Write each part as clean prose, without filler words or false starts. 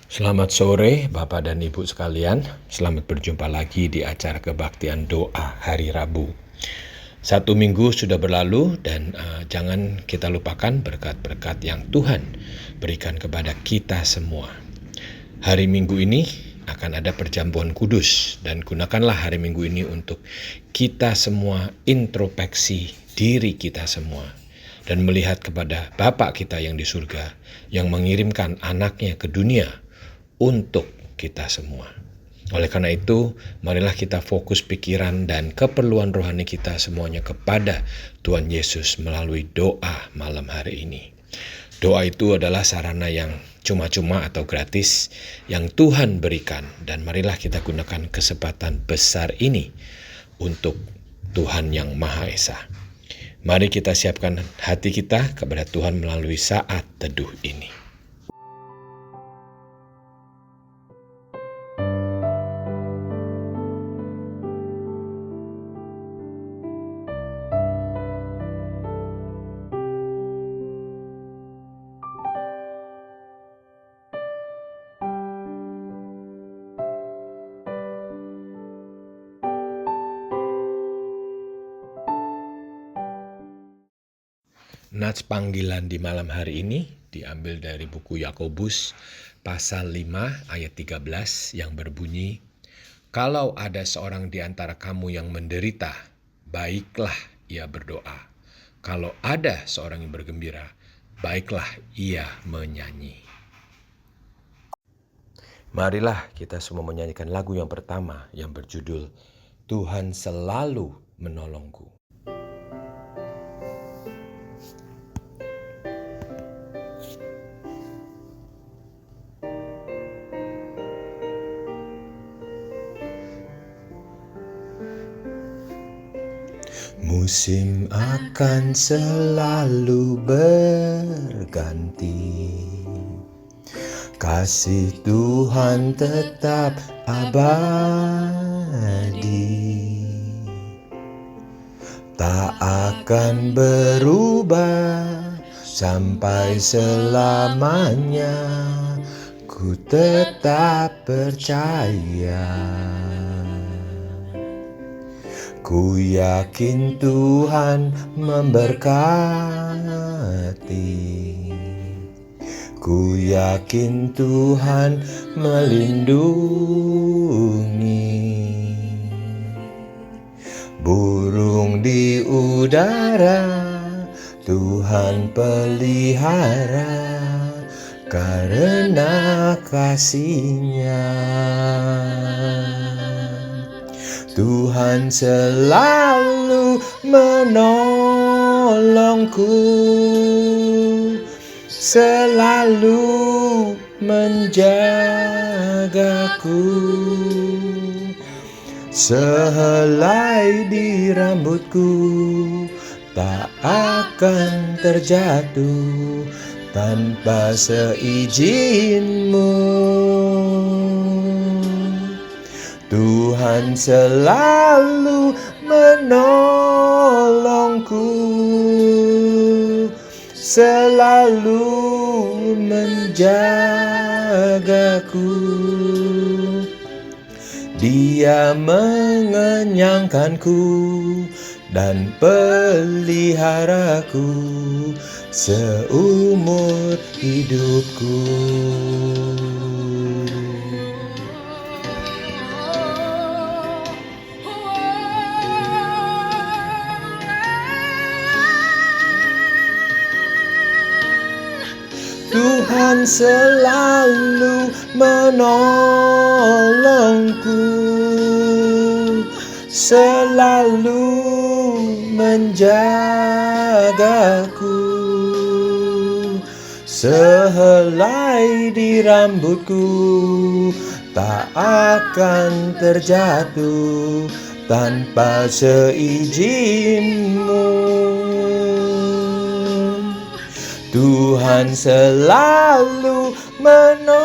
Selamat sore Bapak dan Ibu sekalian. Selamat berjumpa lagi di acara kebaktian doa hari Rabu. 1 minggu sudah berlalu dan jangan kita lupakan berkat-berkat yang Tuhan berikan kepada kita semua. Hari Minggu ini akan ada perjamuan kudus dan gunakanlah hari Minggu ini untuk kita semua introspeksi diri kita semua dan melihat kepada Bapa kita yang di surga yang mengirimkan anaknya ke dunia untuk kita semua. Oleh karena itu, marilah kita fokus pikiran dan keperluan rohani kita semuanya kepada Tuhan Yesus melalui doa malam hari ini. Doa itu adalah sarana yang cuma-cuma atau gratis yang Tuhan berikan, dan marilah kita gunakan kesempatan besar ini untuk Tuhan yang Maha Esa. Mari kita siapkan hati kita kepada Tuhan melalui saat teduh ini. Nats panggilan di malam hari ini diambil dari buku Yakobus pasal 5 ayat 13 yang berbunyi, "Kalau ada seorang di antara kamu yang menderita, baiklah ia berdoa. Kalau ada seorang yang bergembira, baiklah ia menyanyi." Marilah kita semua menyanyikan lagu yang pertama yang berjudul Tuhan Selalu Menolongku. Musim akan selalu berganti, kasih Tuhan tetap abadi, tak akan berubah sampai selamanya, ku tetap percaya. Ku yakin Tuhan memberkati, ku yakin Tuhan melindungi. Burung di udara Tuhan pelihara karena kasih-Nya. Tuhan selalu menolongku, selalu menjagaku. Sehelai di rambutku tak akan terjatuh tanpa seizin-Mu. Tuhan selalu menolongku, selalu menjagaku. Dia mengenyangkanku dan peliharaku seumur hidupku. Tuhan selalu menolongku, selalu menjagaku. Sehelai di rambutku tak akan terjatuh tanpa seizin-Mu. Tuhan selalu menolongku,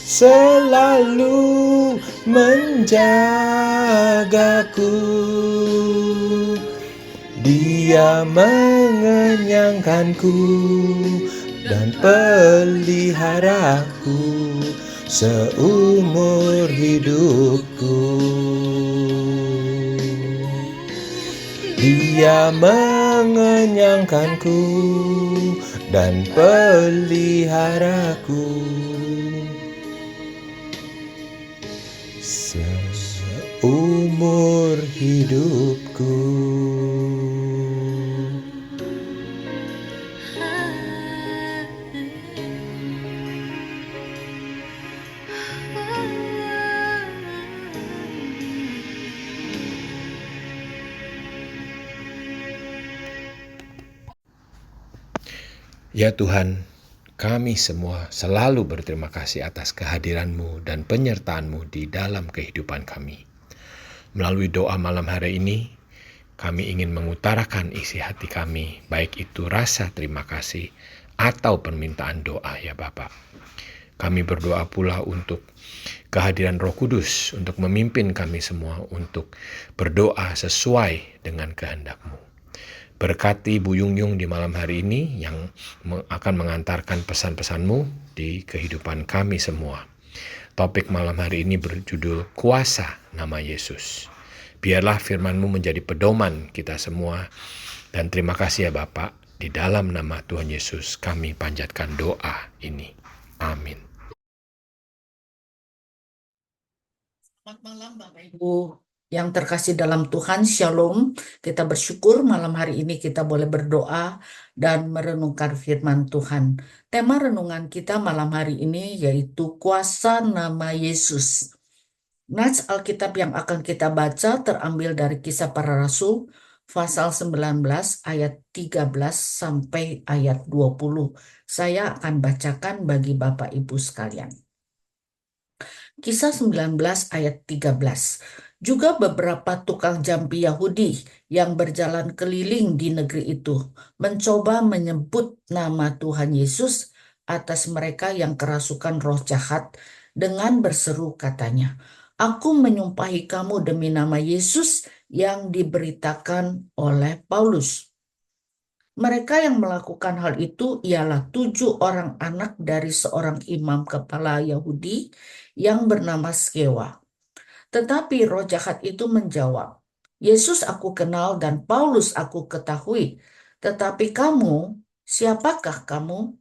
selalu menjagaku. Dia mengenyangkanku dan peliharaku seumur hidupku. Dia mengenyangkanku dan peliharaku seumur hidupku. Ya Tuhan, kami semua selalu berterima kasih atas kehadiran-Mu dan penyertaan-Mu di dalam kehidupan kami. Melalui doa malam hari ini, kami ingin mengutarakan isi hati kami, baik itu rasa terima kasih atau permintaan doa ya Bapa. Kami berdoa pula untuk kehadiran Roh Kudus untuk memimpin kami semua untuk berdoa sesuai dengan kehendak-Mu. Berkati Bu Yung Yung di malam hari ini yang akan mengantarkan pesan-pesan-Mu di kehidupan kami semua. Topik malam hari ini berjudul Kuasa Nama Yesus. Biarlah firman-Mu menjadi pedoman kita semua. Dan terima kasih ya Bapak, di dalam nama Tuhan Yesus kami panjatkan doa ini. Amin. Selamat malam Bapak Ibu yang terkasih dalam Tuhan, Shalom. Kita bersyukur malam hari ini kita boleh berdoa dan merenungkan firman Tuhan. Tema renungan kita malam hari ini yaitu Kuasa Nama Yesus. Nats Alkitab yang akan kita baca terambil dari Kisah Para Rasul pasal 19 ayat 13 sampai ayat 20. Saya akan bacakan bagi Bapak Ibu sekalian. Kisah 19 ayat 13. Juga beberapa tukang jampi Yahudi yang berjalan keliling di negeri itu mencoba menyebut nama Tuhan Yesus atas mereka yang kerasukan roh jahat dengan berseru katanya, "Aku menyumpahi kamu demi nama Yesus yang diberitakan oleh Paulus." Mereka yang melakukan hal itu ialah 7 orang anak dari seorang imam kepala Yahudi yang bernama Skewa. Tetapi roh jahat itu menjawab, "Yesus aku kenal dan Paulus aku ketahui. Tetapi kamu, siapakah kamu?"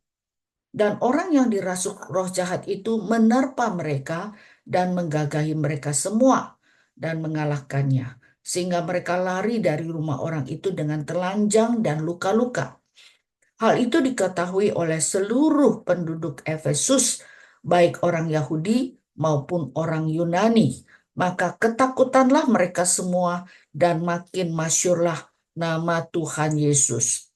Dan orang yang dirasuk roh jahat itu menerpa mereka dan menggagahi mereka semua dan mengalahkannya. Sehingga mereka lari dari rumah orang itu dengan telanjang dan luka-luka. Hal itu diketahui oleh seluruh penduduk Efesus, baik orang Yahudi maupun orang Yunani. Maka ketakutanlah mereka semua dan makin masyhurlah nama Tuhan Yesus.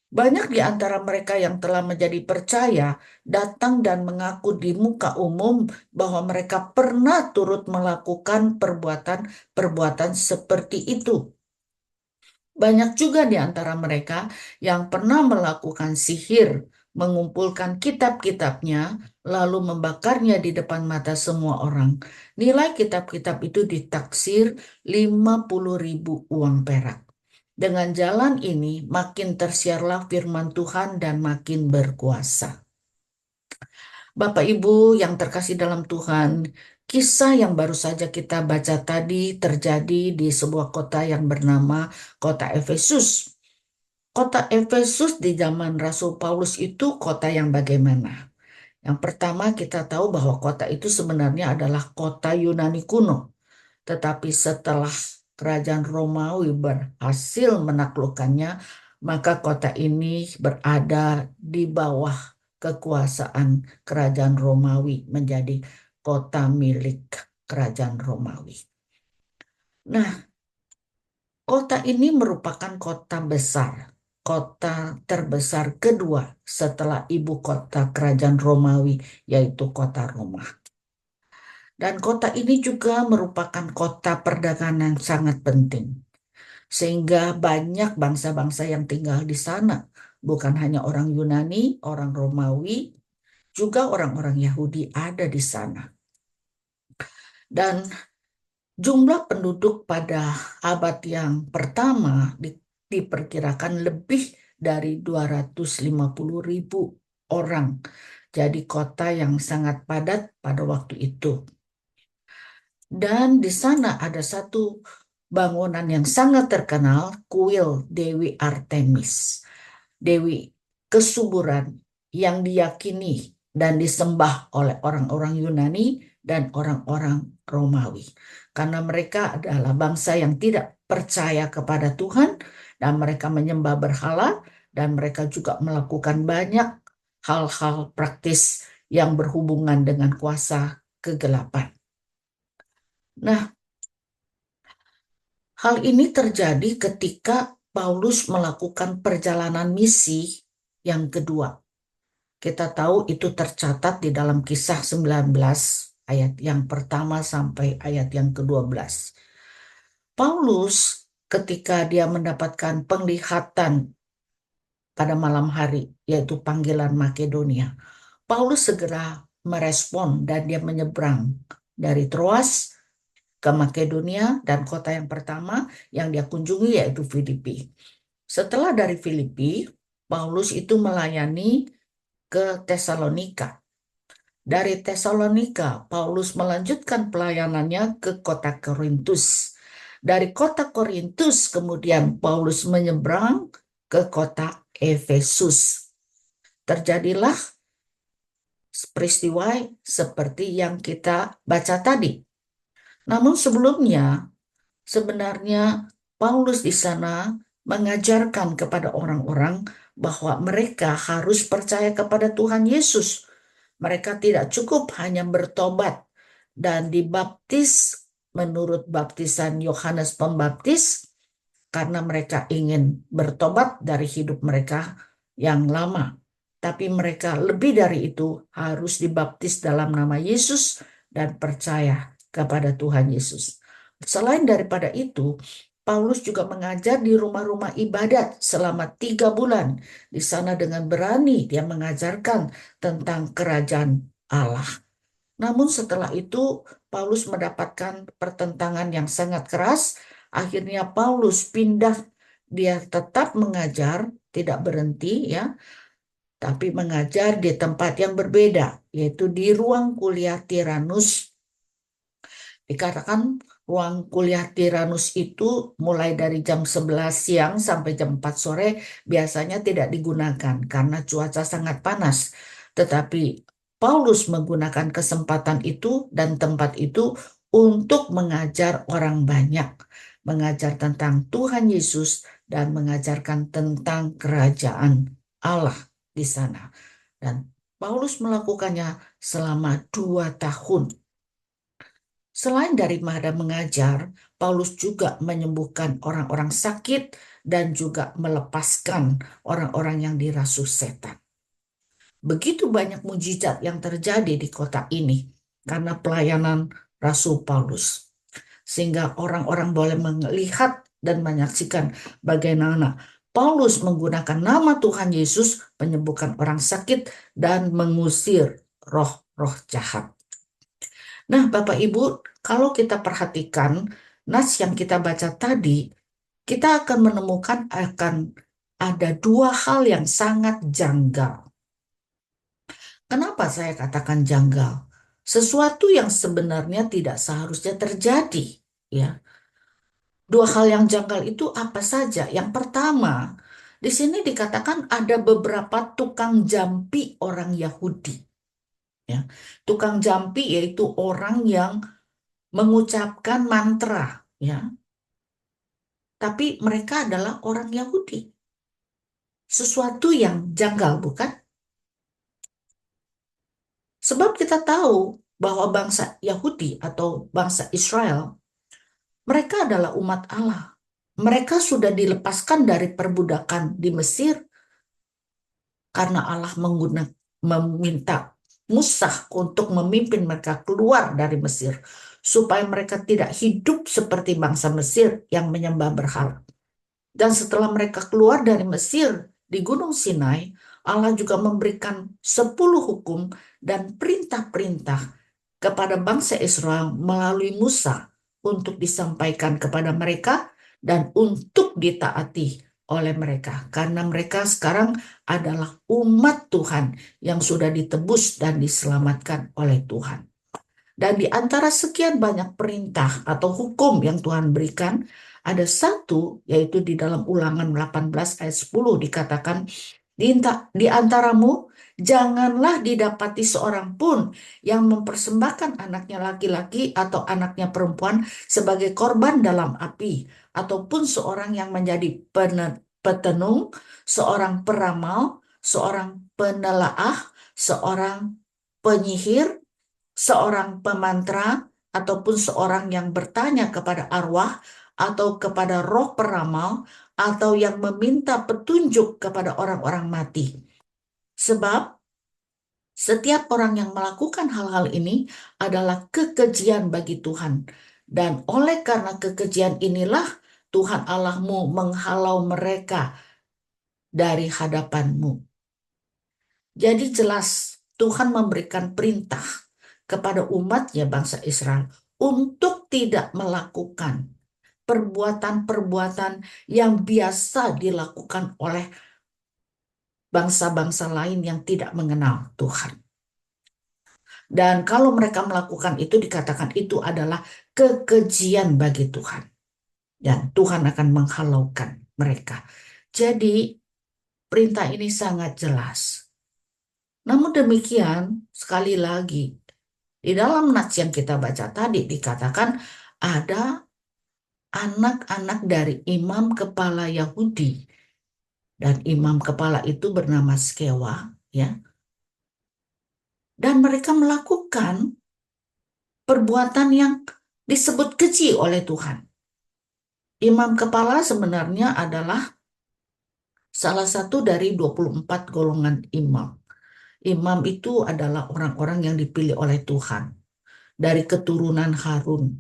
Banyak di antara mereka yang telah menjadi percaya datang dan mengaku di muka umum bahwa mereka pernah turut melakukan perbuatan-perbuatan seperti itu. Banyak juga di antara mereka yang pernah melakukan sihir, mengumpulkan kitab-kitabnya, lalu membakarnya di depan mata semua orang. Nilai kitab-kitab itu ditaksir 50.000 uang perak. Dengan jalan ini makin tersiarlah firman Tuhan dan makin berkuasa. Bapak Ibu yang terkasih dalam Tuhan, kisah yang baru saja kita baca tadi terjadi di sebuah kota yang bernama kota Efesus. Kota Efesus di zaman Rasul Paulus itu kota yang bagaimana? Yang pertama kita tahu bahwa kota itu sebenarnya adalah kota Yunani kuno. Tetapi setelah kerajaan Romawi berhasil menaklukkannya, maka kota ini berada di bawah kekuasaan kerajaan Romawi, menjadi kota milik kerajaan Romawi. Nah, kota ini merupakan kota besar, kota terbesar kedua setelah ibu kota kerajaan Romawi, yaitu kota Roma. Dan kota ini juga merupakan kota perdagangan yang sangat penting. Sehingga banyak bangsa-bangsa yang tinggal di sana. Bukan hanya orang Yunani, orang Romawi, juga orang-orang Yahudi ada di sana. Dan jumlah penduduk pada abad yang pertama diperkirakan lebih dari 250.000. orang. Jadi kota yang sangat padat pada waktu itu. Dan di sana ada satu bangunan yang sangat terkenal, kuil Dewi Artemis. Dewi kesuburan yang diyakini dan disembah oleh orang-orang Yunani dan orang-orang Romawi. Karena mereka adalah bangsa yang tidak percaya kepada Tuhan dan mereka menyembah berhala dan mereka juga melakukan banyak hal-hal praktis yang berhubungan dengan kuasa kegelapan. Nah, hal ini terjadi ketika Paulus melakukan perjalanan misi yang kedua. Kita tahu itu tercatat di dalam Kisah 19 ayat yang pertama sampai ayat yang ke-12. Paulus ketika dia mendapatkan penglihatan pada malam hari, yaitu panggilan Makedonia, Paulus segera merespon dan dia menyeberang dari Troas ke Makedonia dan kota yang pertama yang dia kunjungi yaitu Filipi. Setelah dari Filipi, Paulus itu melayani ke Tesalonika. Dari Tesalonika, Paulus melanjutkan pelayanannya ke kota Korintus. Dari kota Korintus, kemudian Paulus menyeberang ke kota Efesus. Terjadilah peristiwa seperti yang kita baca tadi. Namun sebelumnya, sebenarnya Paulus di sana mengajarkan kepada orang-orang bahwa mereka harus percaya kepada Tuhan Yesus. Mereka tidak cukup hanya bertobat dan dibaptis menurut baptisan Yohanes Pembaptis karena mereka ingin bertobat dari hidup mereka yang lama. Tapi mereka lebih dari itu harus dibaptis dalam nama Yesus dan percaya kepada Tuhan Yesus. Selain daripada itu, Paulus juga mengajar di rumah-rumah ibadat selama 3 bulan. Di sana dengan berani dia mengajarkan tentang kerajaan Allah. Namun setelah itu Paulus mendapatkan pertentangan yang sangat keras. Akhirnya Paulus pindah, dia tetap mengajar, tidak berhenti ya, tapi mengajar di tempat yang berbeda, yaitu di ruang kuliah Tiranus. Dikatakan ruang kuliah Tiranus itu mulai dari jam 11 siang sampai jam 4 sore biasanya tidak digunakan karena cuaca sangat panas. Tetapi Paulus menggunakan kesempatan itu dan tempat itu untuk mengajar orang banyak. Mengajar tentang Tuhan Yesus dan mengajarkan tentang kerajaan Allah di sana. Dan Paulus melakukannya selama 2 tahun. Selain daripada mengajar, Paulus juga menyembuhkan orang-orang sakit dan juga melepaskan orang-orang yang dirasuh setan. Begitu banyak mujizat yang terjadi di kota ini karena pelayanan Rasul Paulus. Sehingga orang-orang boleh melihat dan menyaksikan bagaimana Paulus menggunakan nama Tuhan Yesus menyembuhkan orang sakit dan mengusir roh-roh jahat. Nah, Bapak Ibu, kalau kita perhatikan nas yang kita baca tadi, kita akan menemukan akan ada 2 hal yang sangat janggal. Kenapa saya katakan janggal? Sesuatu yang sebenarnya tidak seharusnya terjadi, ya. 2 hal yang janggal itu apa saja? Yang pertama, di sini dikatakan ada beberapa tukang jampi orang Yahudi. Ya. Tukang jampi yaitu orang yang mengucapkan mantra, ya. Tapi mereka adalah orang Yahudi. Sesuatu yang janggal, bukan? Sebab kita tahu bahwa bangsa Yahudi atau bangsa Israel, mereka adalah umat Allah. Mereka sudah dilepaskan dari perbudakan di Mesir karena Allah meminta Musa untuk memimpin mereka keluar dari Mesir supaya mereka tidak hidup seperti bangsa Mesir yang menyembah berhala. Dan setelah mereka keluar dari Mesir di Gunung Sinai, Allah juga memberikan 10 hukum dan perintah-perintah kepada bangsa Israel melalui Musa untuk disampaikan kepada mereka dan untuk ditaati oleh mereka, karena mereka sekarang adalah umat Tuhan yang sudah ditebus dan diselamatkan oleh Tuhan. Dan di antara sekian banyak perintah atau hukum yang Tuhan berikan, ada satu, yaitu di dalam Ulangan 18 ayat 10 dikatakan, di antaramu janganlah didapati seorang pun yang mempersembahkan anaknya laki-laki atau anaknya perempuan sebagai korban dalam api, ataupun seorang yang menjadi petenung, seorang peramal, seorang penelaah, seorang penyihir, seorang pemantra, ataupun seorang yang bertanya kepada arwah atau kepada roh peramal, atau yang meminta petunjuk kepada orang-orang mati. Sebab setiap orang yang melakukan hal-hal ini adalah kekejian bagi Tuhan. Dan oleh karena kekejian inilah Tuhan Allahmu menghalau mereka dari hadapanmu. Jadi jelas Tuhan memberikan perintah kepada umatnya bangsa Israel untuk tidak melakukan perbuatan-perbuatan yang biasa dilakukan oleh bangsa-bangsa lain yang tidak mengenal Tuhan. Dan kalau mereka melakukan itu, dikatakan itu adalah kekejian bagi Tuhan. Dan Tuhan akan menghalaukan mereka. Jadi perintah ini sangat jelas. Namun demikian, sekali lagi, di dalam nats yang kita baca tadi dikatakan ada anak-anak dari imam kepala Yahudi. Dan imam kepala itu bernama Skewa, ya. Dan mereka melakukan perbuatan yang disebut keji oleh Tuhan. Imam kepala sebenarnya adalah salah satu dari 24 golongan imam. Imam itu adalah orang-orang yang dipilih oleh Tuhan dari keturunan Harun.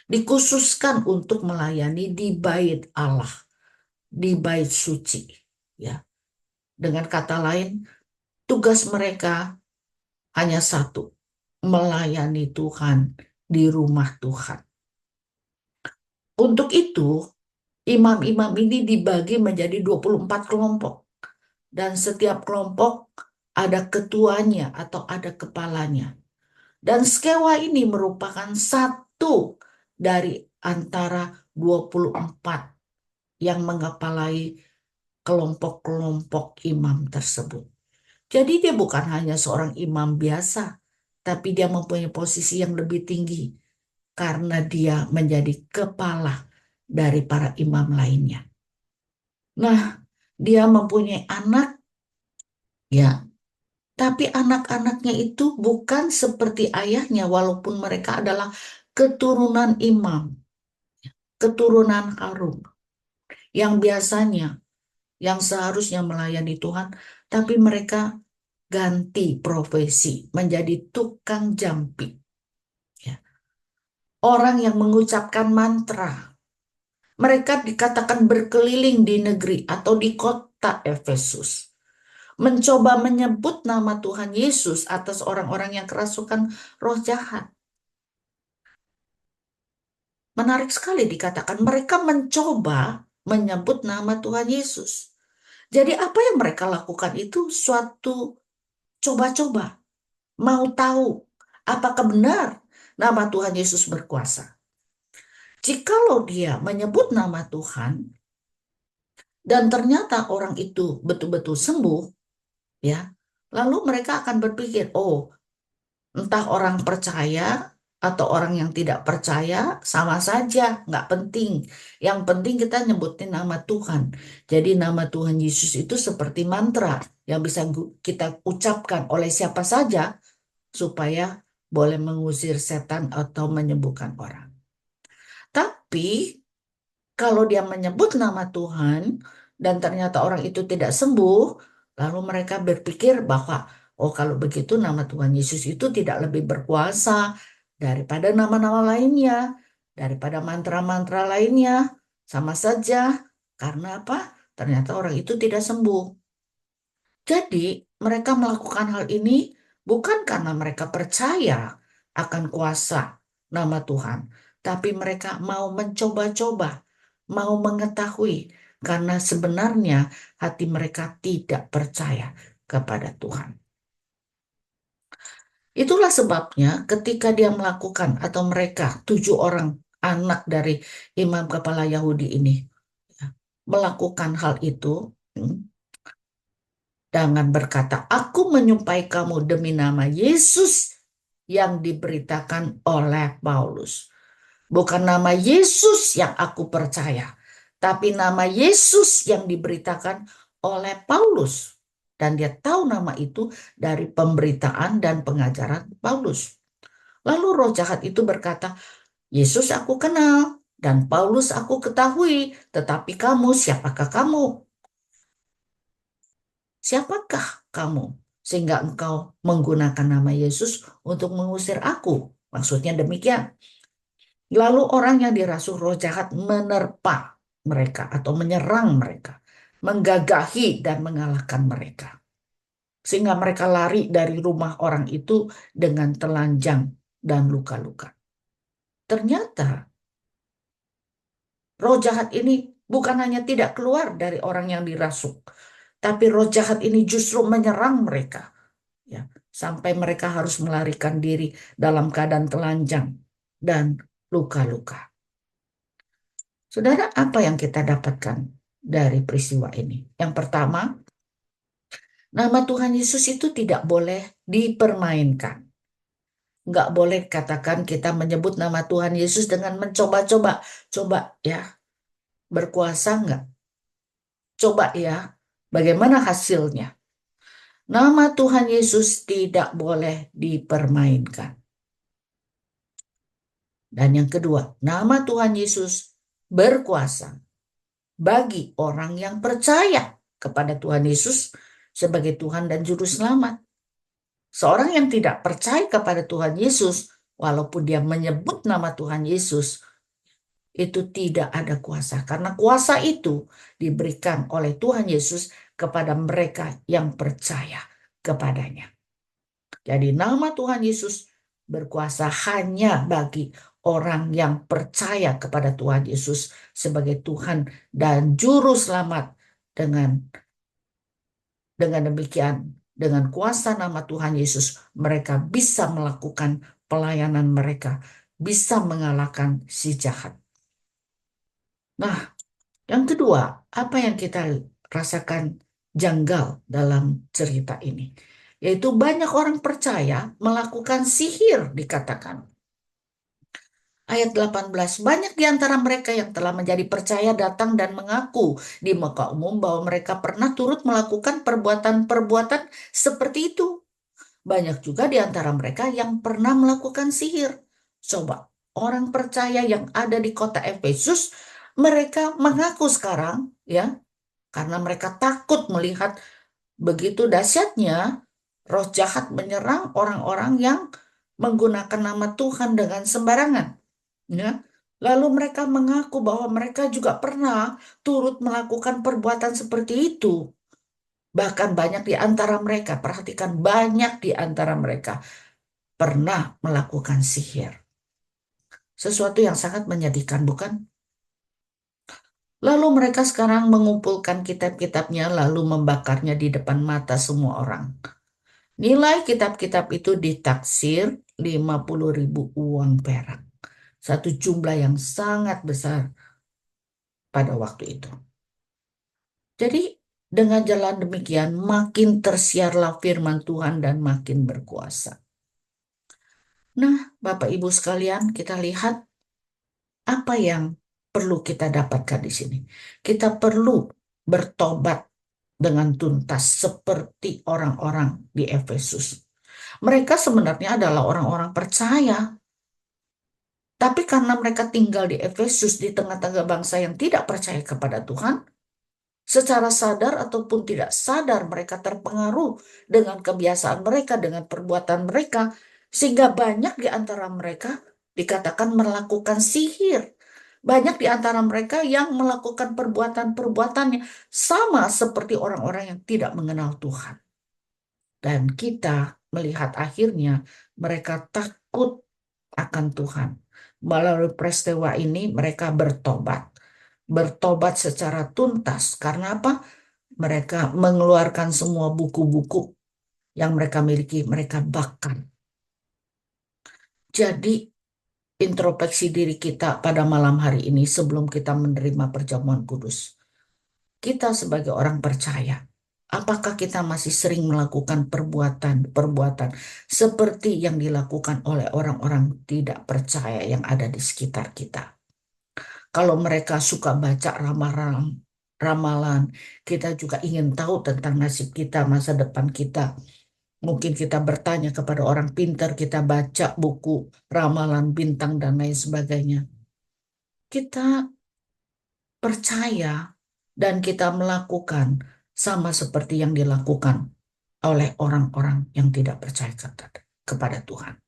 Dikhususkan untuk melayani di bait Allah, di bait suci. Ya. Dengan kata lain, tugas mereka hanya satu, melayani Tuhan di rumah Tuhan. Untuk itu, imam-imam ini dibagi menjadi 24 kelompok. Dan setiap kelompok ada ketuanya atau ada kepalanya. Dan Skewa ini merupakan satu dari antara 24 yang mengepalai kelompok-kelompok imam tersebut. Jadi dia bukan hanya seorang imam biasa, tapi dia mempunyai posisi yang lebih tinggi karena dia menjadi kepala dari para imam lainnya. Nah, dia mempunyai anak, ya, tapi anak-anaknya itu bukan seperti ayahnya, walaupun mereka adalah keturunan imam, keturunan Harun, yang biasanya, yang seharusnya melayani Tuhan, tapi mereka ganti profesi menjadi tukang jampi. Ya. Orang yang mengucapkan mantra. Mereka dikatakan berkeliling di negeri atau di kota Efesus, mencoba menyebut nama Tuhan Yesus atas orang-orang yang kerasukan roh jahat. Menarik sekali dikatakan mereka mencoba menyebut nama Tuhan Yesus. Jadi apa yang mereka lakukan itu suatu coba-coba. Mau tahu apakah benar nama Tuhan Yesus berkuasa. Jikalau dia menyebut nama Tuhan dan ternyata orang itu betul-betul sembuh, ya, lalu mereka akan berpikir, oh, entah orang percaya atau orang yang tidak percaya, sama saja, nggak penting. Yang penting kita nyebutin nama Tuhan. Jadi nama Tuhan Yesus itu seperti mantra yang bisa kita ucapkan oleh siapa saja supaya boleh mengusir setan atau menyembuhkan orang. Tapi kalau dia menyebut nama Tuhan dan ternyata orang itu tidak sembuh, lalu mereka berpikir bahwa, oh kalau begitu nama Tuhan Yesus itu tidak lebih berkuasa daripada nama-nama lainnya, daripada mantra-mantra lainnya. Sama saja, karena apa? Ternyata orang itu tidak sembuh. Jadi mereka melakukan hal ini bukan karena mereka percaya akan kuasa nama Tuhan, tapi mereka mau mencoba-coba, mau mengetahui karena sebenarnya hati mereka tidak percaya kepada Tuhan. Itulah sebabnya ketika dia melakukan, atau mereka 7 orang anak dari imam kepala Yahudi ini ya, melakukan hal itu, dengan berkata, "Aku menyumpahi kamu demi nama Yesus yang diberitakan oleh Paulus." Bukan nama Yesus yang aku percaya, tapi nama Yesus yang diberitakan oleh Paulus. Dan dia tahu nama itu dari pemberitaan dan pengajaran Paulus. Lalu roh jahat itu berkata, "Yesus aku kenal dan Paulus aku ketahui, tetapi kamu, siapakah kamu? Siapakah kamu sehingga engkau menggunakan nama Yesus untuk mengusir aku?" Maksudnya demikian. Lalu orang yang dirasuh roh jahat menerpa mereka atau menyerang mereka, menggagahi dan mengalahkan mereka. Sehingga mereka lari dari rumah orang itu dengan telanjang dan luka-luka. Ternyata roh jahat ini bukan hanya tidak keluar dari orang yang dirasuk, tapi roh jahat ini justru menyerang mereka, ya, sampai mereka harus melarikan diri dalam keadaan telanjang dan luka-luka. Saudara, apa yang kita dapatkan dari peristiwa ini? Yang pertama, nama Tuhan Yesus itu tidak boleh dipermainkan. Nggak boleh katakan kita menyebut nama Tuhan Yesus dengan mencoba-coba. Coba ya, berkuasa nggak? Coba ya, bagaimana hasilnya? Nama Tuhan Yesus tidak boleh dipermainkan. Dan yang kedua, nama Tuhan Yesus berkuasa bagi orang yang percaya kepada Tuhan Yesus sebagai Tuhan dan Juru Selamat. Seorang yang tidak percaya kepada Tuhan Yesus, walaupun dia menyebut nama Tuhan Yesus, itu tidak ada kuasa. Karena kuasa itu diberikan oleh Tuhan Yesus kepada mereka yang percaya kepadanya. Jadi nama Tuhan Yesus berkuasa hanya bagi orang yang percaya kepada Tuhan Yesus sebagai Tuhan dan Juru Selamat. Dengan demikian, dengan kuasa nama Tuhan Yesus, mereka bisa melakukan pelayanan mereka, bisa mengalahkan si jahat. Nah, yang kedua, apa yang kita rasakan janggal dalam cerita ini? Yaitu banyak orang percaya melakukan sihir, dikatakan. Ayat 18, banyak di antara mereka yang telah menjadi percaya datang dan mengaku di muka umum bahwa mereka pernah turut melakukan perbuatan-perbuatan seperti itu. Banyak juga di antara mereka yang pernah melakukan sihir. Coba, orang percaya yang ada di kota Efesus, mereka mengaku sekarang, ya, karena mereka takut melihat begitu dahsyatnya roh jahat menyerang orang-orang yang menggunakan nama Tuhan dengan sembarangan. Ya. Lalu mereka mengaku bahwa mereka juga pernah turut melakukan perbuatan seperti itu. Bahkan banyak di antara mereka, perhatikan, banyak di antara mereka pernah melakukan sihir. Sesuatu yang sangat menyedihkan, bukan? Lalu mereka sekarang mengumpulkan kitab-kitabnya lalu membakarnya di depan mata semua orang. Nilai kitab-kitab itu ditaksir 50.000 uang perak. Satu jumlah yang sangat besar pada waktu itu. Jadi dengan jalan demikian makin tersiarlah firman Tuhan dan makin berkuasa. Nah, Bapak Ibu sekalian, kita lihat apa yang perlu kita dapatkan di sini. Kita perlu bertobat dengan tuntas seperti orang-orang di Efesus. Mereka sebenarnya adalah orang-orang percaya. Tapi karena mereka tinggal di Efesus di tengah-tengah bangsa yang tidak percaya kepada Tuhan, secara sadar ataupun tidak sadar mereka terpengaruh dengan kebiasaan mereka, dengan perbuatan mereka, sehingga banyak di antara mereka dikatakan melakukan sihir. Banyak di antara mereka yang melakukan perbuatan-perbuatan yang sama seperti orang-orang yang tidak mengenal Tuhan. Dan kita melihat akhirnya mereka takut akan Tuhan. Melalui peristiwa ini mereka bertobat. bertobat secara tuntas. Karena apa? Mereka mengeluarkan semua buku-buku yang mereka miliki, mereka bakar. Jadi introspeksi diri kita pada malam hari ini sebelum kita menerima perjamuan kudus. Kita sebagai orang percaya, apakah kita masih sering melakukan perbuatan-perbuatan seperti yang dilakukan oleh orang-orang tidak percaya yang ada di sekitar kita? Kalau mereka suka baca ramalan, kita juga ingin tahu tentang nasib kita, masa depan kita. Mungkin kita bertanya kepada orang pintar, kita baca buku ramalan bintang dan lain sebagainya. Kita percaya dan kita melakukan sama seperti yang dilakukan oleh orang-orang yang tidak percaya kepada Tuhan.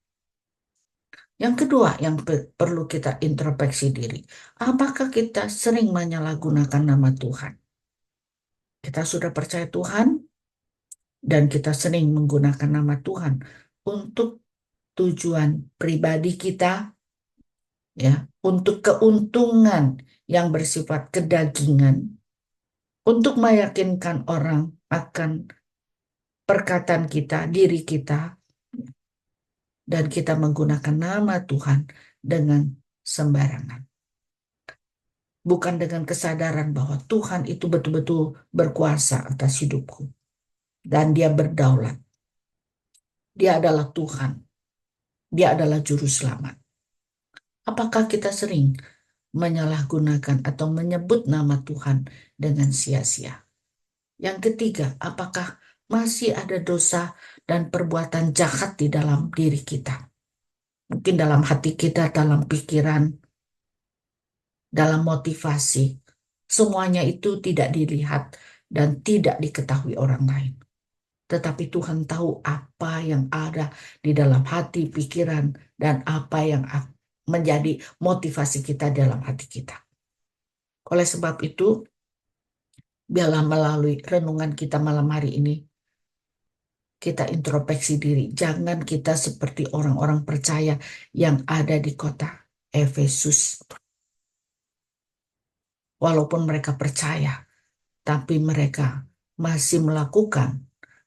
Yang kedua yang perlu kita introspeksi diri, apakah kita sering menyalahgunakan nama Tuhan? Kita sudah percaya Tuhan dan kita sering menggunakan nama Tuhan untuk tujuan pribadi kita, ya, untuk keuntungan yang bersifat kedagingan, untuk meyakinkan orang akan perkataan kita, diri kita, dan kita menggunakan nama Tuhan dengan sembarangan. Bukan dengan kesadaran bahwa Tuhan itu betul-betul berkuasa atas hidupku. Dan dia berdaulat. Dia adalah Tuhan. Dia adalah juru selamat. Apakah kita sering menyalahgunakan atau menyebut nama Tuhan dengan sia-sia? Yang ketiga, apakah masih ada dosa dan perbuatan jahat di dalam diri kita? Mungkin dalam hati kita, dalam pikiran, dalam motivasi. Semuanya itu tidak dilihat dan tidak diketahui orang lain. Tetapi Tuhan tahu apa yang ada di dalam hati, pikiran, dan apa yang menjadi motivasi kita dalam hati kita. Oleh sebab itu, biarlah melalui renungan kita malam hari ini, kita introspeksi diri. Jangan kita seperti orang-orang percaya yang ada di kota Efesus. Walaupun mereka percaya, tapi mereka masih melakukan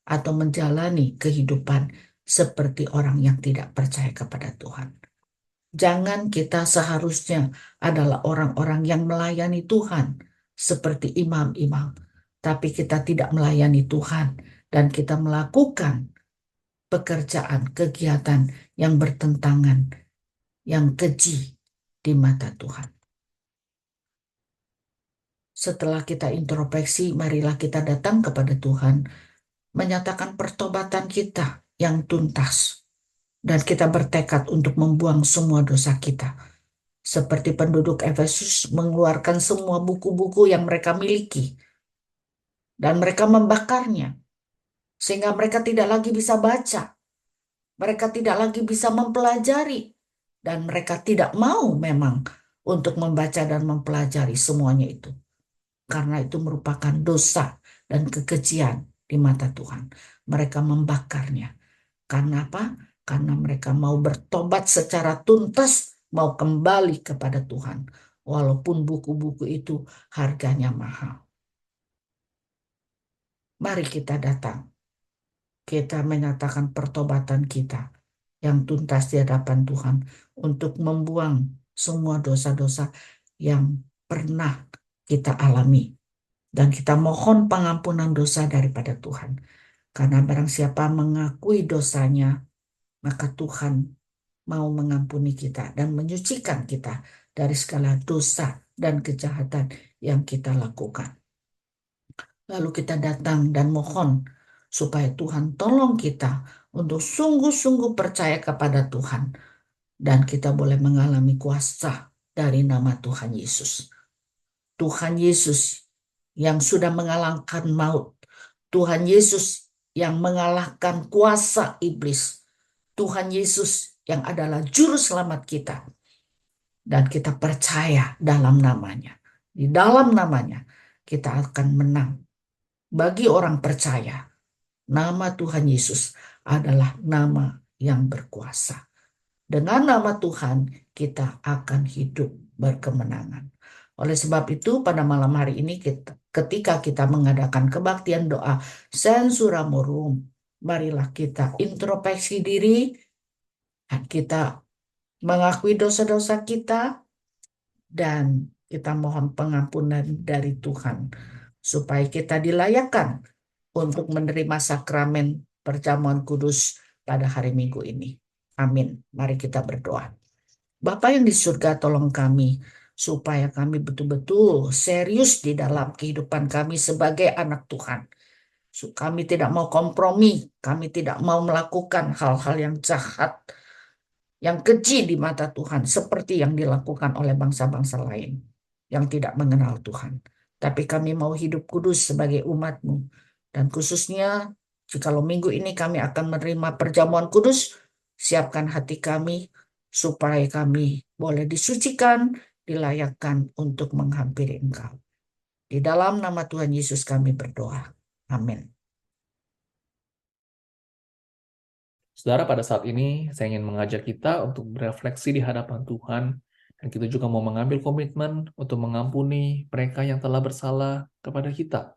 atau menjalani kehidupan seperti orang yang tidak percaya kepada Tuhan. Jangan kita seharusnya adalah orang-orang yang melayani Tuhan seperti imam-imam, tapi kita tidak melayani Tuhan dan kita melakukan pekerjaan, kegiatan yang bertentangan, yang keji di mata Tuhan. Setelah kita introspeksi, marilah kita datang kepada Tuhan, menyatakan pertobatan kita yang tuntas, dan kita bertekad untuk membuang semua dosa kita. Seperti penduduk Efesus mengeluarkan semua buku-buku yang mereka miliki, dan mereka membakarnya, sehingga mereka tidak lagi bisa baca, mereka tidak lagi bisa mempelajari, dan mereka tidak mau memang untuk membaca dan mempelajari semuanya itu. Karena itu merupakan dosa dan kekejian di mata Tuhan. Mereka membakarnya. Karena apa? Karena mereka mau bertobat secara tuntas, mau kembali kepada Tuhan. Walaupun buku-buku itu harganya mahal. Mari kita datang. Kita menyatakan pertobatan kita yang tuntas di hadapan Tuhan untuk membuang semua dosa-dosa yang pernah kita alami. Dan kita mohon pengampunan dosa daripada Tuhan. Karena barang siapa mengakui dosanya, maka Tuhan mau mengampuni kita dan menyucikan kita dari segala dosa dan kejahatan yang kita lakukan. Lalu kita datang dan mohon supaya Tuhan tolong kita untuk sungguh-sungguh percaya kepada Tuhan. Dan kita boleh mengalami kuasa dari nama Tuhan Yesus. Tuhan Yesus yang sudah mengalahkan maut. Tuhan Yesus yang mengalahkan kuasa iblis. Tuhan Yesus yang adalah juru selamat kita. Dan kita percaya dalam namanya. Di dalam namanya kita akan menang. Bagi orang percaya, nama Tuhan Yesus adalah nama yang berkuasa. Dengan nama Tuhan kita akan hidup berkemenangan. Oleh sebab itu, pada malam hari ini ketika kita mengadakan kebaktian doa Sensuramorum, marilah kita introspeksi diri, kita mengakui dosa-dosa kita, dan kita mohon pengampunan dari Tuhan supaya kita dilayakkan untuk menerima sakramen perjamuan kudus pada hari Minggu ini. Amin. Mari kita berdoa. Bapa yang di surga, tolong kami supaya kami betul-betul serius di dalam kehidupan kami sebagai anak Tuhan. Kami tidak mau kompromi, kami tidak mau melakukan hal-hal yang jahat, yang keji di mata Tuhan, seperti yang dilakukan oleh bangsa-bangsa lain yang tidak mengenal Tuhan. Tapi kami mau hidup kudus sebagai umat-Mu. Dan khususnya, jikalau minggu ini kami akan menerima perjamuan kudus, siapkan hati kami supaya kami boleh disucikan, dilayakkan untuk menghampiri Engkau. Di dalam nama Tuhan Yesus kami berdoa. Amin. Saudara, pada saat ini saya ingin mengajak kita untuk berefleksi di hadapan Tuhan, dan kita juga mau mengambil komitmen untuk mengampuni mereka yang telah bersalah kepada kita.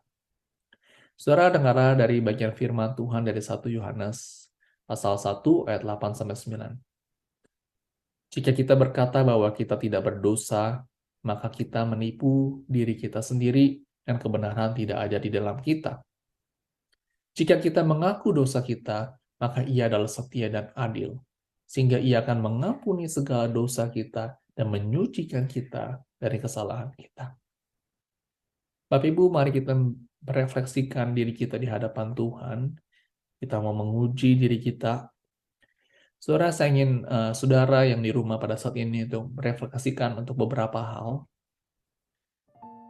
Saudara, dengarlah dari bagian firman Tuhan dari 1 Yohanes pasal 1 ayat 8-9. Jika kita berkata bahwa kita tidak berdosa, maka kita menipu diri kita sendiri dan kebenaran tidak ada di dalam kita. Jika kita mengaku dosa kita, maka Ia adalah setia dan adil, sehingga Ia akan mengampuni segala dosa kita dan menyucikan kita dari kesalahan kita. Bapak Ibu, mari kita merefleksikan diri kita di hadapan Tuhan. Kita mau menguji diri kita. Saudara, saya ingin saudara yang di rumah pada saat ini itu merefleksikan untuk beberapa hal.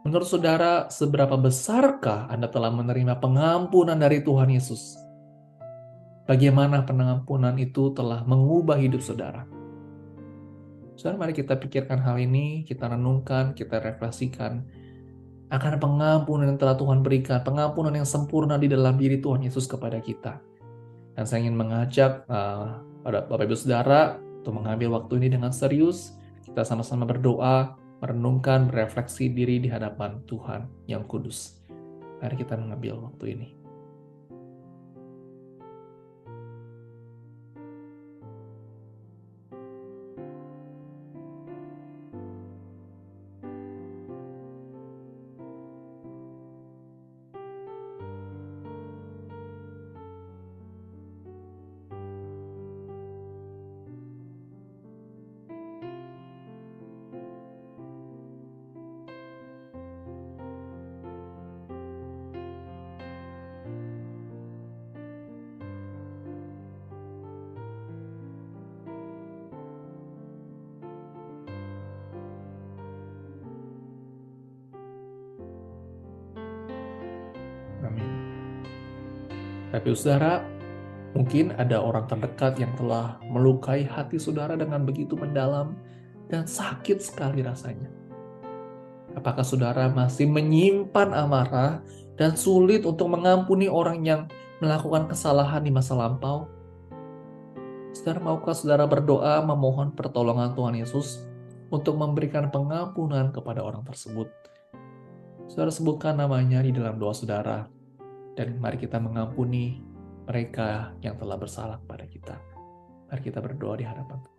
Menurut saudara, seberapa besarkah Anda telah menerima pengampunan dari Tuhan Yesus? Bagaimana pengampunan itu telah mengubah hidup saudara? Saudara, mari kita pikirkan hal ini, kita renungkan, kita refleksikan akan pengampunan yang telah Tuhan berikan, pengampunan yang sempurna di dalam diri Tuhan Yesus kepada kita. Dan saya ingin mengajak pada Bapak Ibu Saudara untuk mengambil waktu ini dengan serius, kita sama-sama berdoa, merenungkan, berefleksi diri di hadapan Tuhan yang kudus. Mari kita mengambil waktu ini. Amin. Tapi saudara, mungkin ada orang terdekat yang telah melukai hati saudara dengan begitu mendalam dan sakit sekali rasanya. Apakah saudara masih menyimpan amarah dan sulit untuk mengampuni orang yang melakukan kesalahan di masa lampau? Saudara, maukah saudara berdoa memohon pertolongan Tuhan Yesus untuk memberikan pengampunan kepada orang tersebut? Saudara, sebutkan namanya di dalam doa saudara. Dan mari kita mengampuni mereka yang telah bersalah kepada kita. Mari kita berdoa di hadapan Tuhan.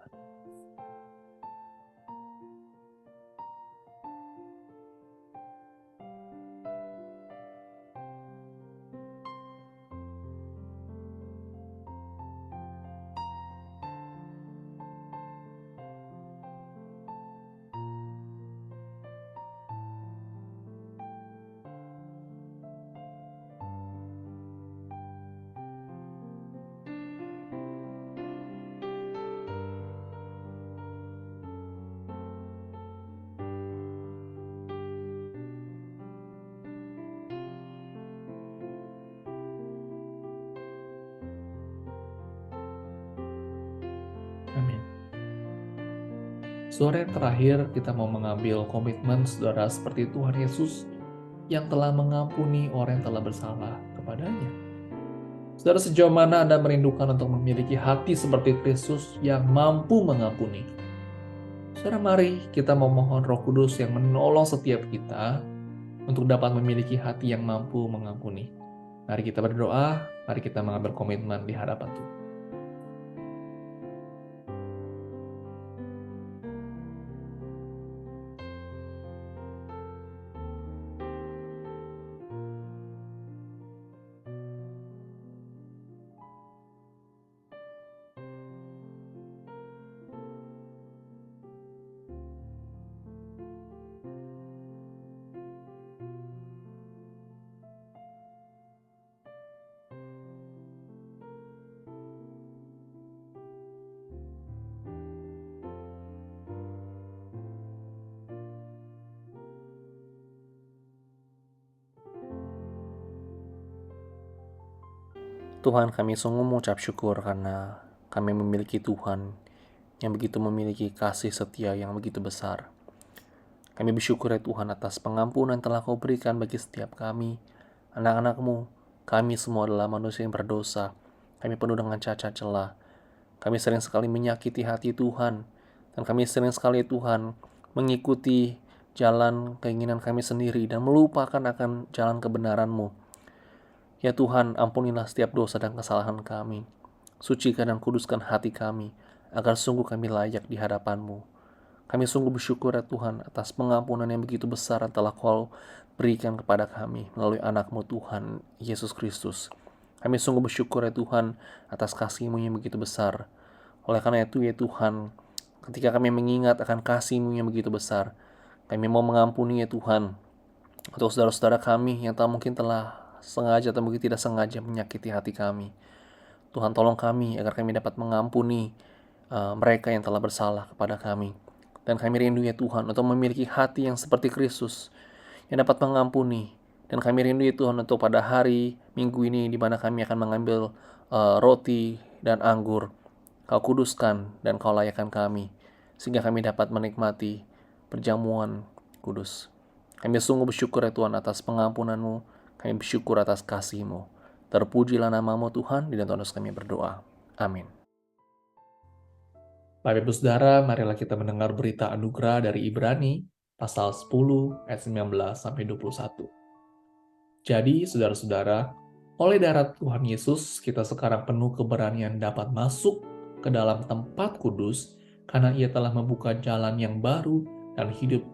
Amin. Sore yang terakhir kita mau mengambil komitmen saudara seperti Tuhan Yesus yang telah mengampuni orang yang telah bersalah kepadanya. Saudara, sejauh mana Anda merindukan untuk memiliki hati seperti Kristus yang mampu mengampuni? Saudara, mari kita memohon Roh Kudus yang menolong setiap kita untuk dapat memiliki hati yang mampu mengampuni. Mari kita berdoa, mari kita mengambil komitmen di hadapan Tuhan. Tuhan, kami sungguh mengucap syukur karena kami memiliki Tuhan yang begitu memiliki kasih setia yang begitu besar. Kami bersyukur ya Tuhan atas pengampunan yang telah Kau berikan bagi setiap kami, anak-anak-Mu. Kami semua adalah manusia yang berdosa. Kami penuh dengan cacat celah. Kami sering sekali menyakiti hati Tuhan, dan kami sering sekali Tuhan mengikuti jalan keinginan kami sendiri dan melupakan akan jalan kebenaran-Mu. Ya Tuhan, ampunilah setiap dosa dan kesalahan kami. Sucikan dan kuduskan hati kami, agar sungguh kami layak di hadapan-Mu. Kami sungguh bersyukur ya Tuhan atas pengampunan yang begitu besar yang telah Kau berikan kepada kami melalui anak-Mu Tuhan, Yesus Kristus. Kami sungguh bersyukur ya Tuhan atas kasih-Mu yang begitu besar. Oleh karena itu ya Tuhan, ketika kami mengingat akan kasih-Mu yang begitu besar, kami mau mengampuni ya Tuhan untuk saudara-saudara kami yang tak mungkin telah sengaja atau mungkin tidak sengaja menyakiti hati kami. Tuhan, tolong kami agar kami dapat mengampuni mereka yang telah bersalah kepada kami. Dan kami rindu ya Tuhan untuk memiliki hati yang seperti Kristus yang dapat mengampuni. Dan kami rindu ya Tuhan untuk pada hari Minggu ini di mana kami akan mengambil roti dan anggur. Kau kuduskan dan Kau layakkan kami sehingga kami dapat menikmati perjamuan kudus. Kami sungguh bersyukur ya Tuhan atas pengampunan-Mu. Kami bersyukur atas kasih-Mu. Terpujilah nama-Mu Tuhan, di dalam Tuhan kami berdoa. Amin. Bapak Ibu Saudara, marilah kita mendengar berita anugerah dari Ibrani, pasal 10, ayat 19-21. Jadi, saudara-saudara, oleh darah Tuhan Yesus, kita sekarang penuh keberanian dapat masuk ke dalam tempat kudus, karena Ia telah membuka jalan yang baru dan hidup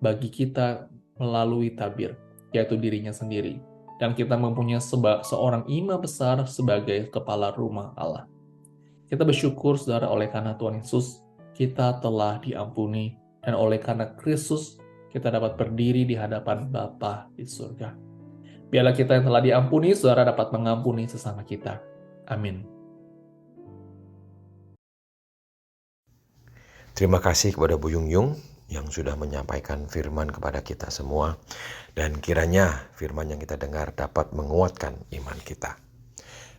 bagi kita melalui tabir, yaitu dirinya sendiri. Dan kita mempunyai seorang imam besar sebagai kepala rumah Allah. Kita bersyukur saudara oleh karena Tuhan Yesus kita telah diampuni, dan oleh karena Kristus kita dapat berdiri di hadapan Bapa di surga. Biarlah kita yang telah diampuni saudara dapat mengampuni sesama kita. Amin. Terima kasih kepada Bu Yung Yung yang sudah menyampaikan firman kepada kita semua, dan kiranya firman yang kita dengar dapat menguatkan iman kita.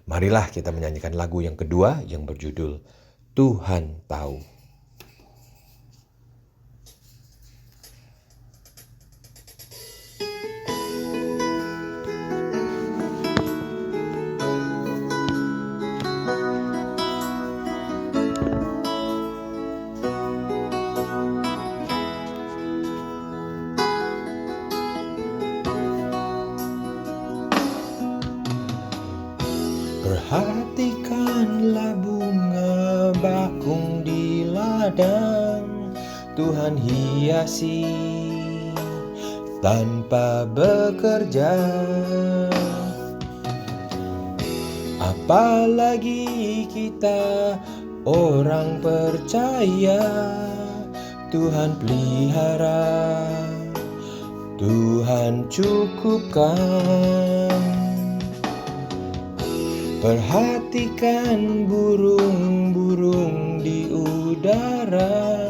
Marilah kita menyanyikan lagu yang kedua yang berjudul Tuhan Tahu. Perhatikanlah bunga bakung di ladang, Tuhan hiasi tanpa bekerja. Apalagi kita orang percaya, Tuhan pelihara, Tuhan cukupkan. Perhatikan burung-burung di udara,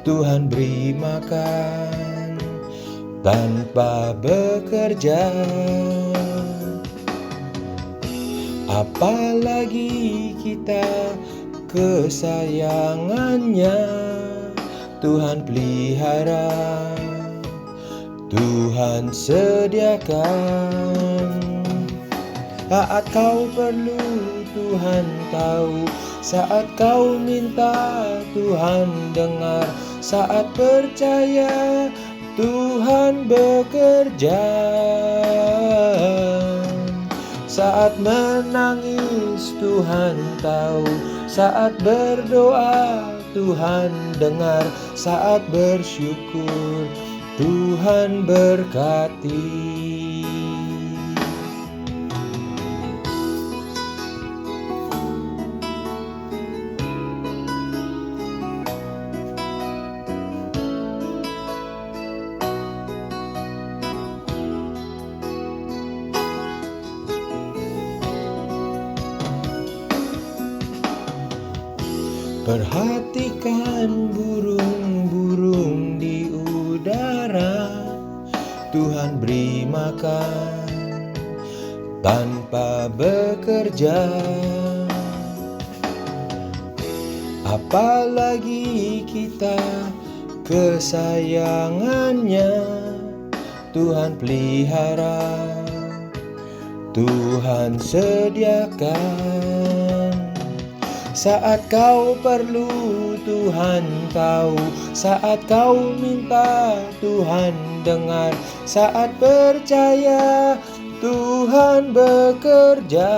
Tuhan beri makan tanpa bekerja. Apalagi kita kesayangannya, Tuhan pelihara, Tuhan sediakan. Saat kau perlu, Tuhan tahu. Saat kau minta, Tuhan dengar. Saat percaya, Tuhan bekerja. Saat menangis, Tuhan tahu. Saat berdoa, Tuhan dengar. Saat bersyukur, Tuhan berkati. Perhatikan burung-burung di udara, Tuhan beri makan tanpa bekerja. Apalagi kita kesayangannya, Tuhan pelihara, Tuhan sediakan. Saat kau perlu, Tuhan tahu. Saat kau minta, Tuhan dengar. Saat percaya, Tuhan bekerja.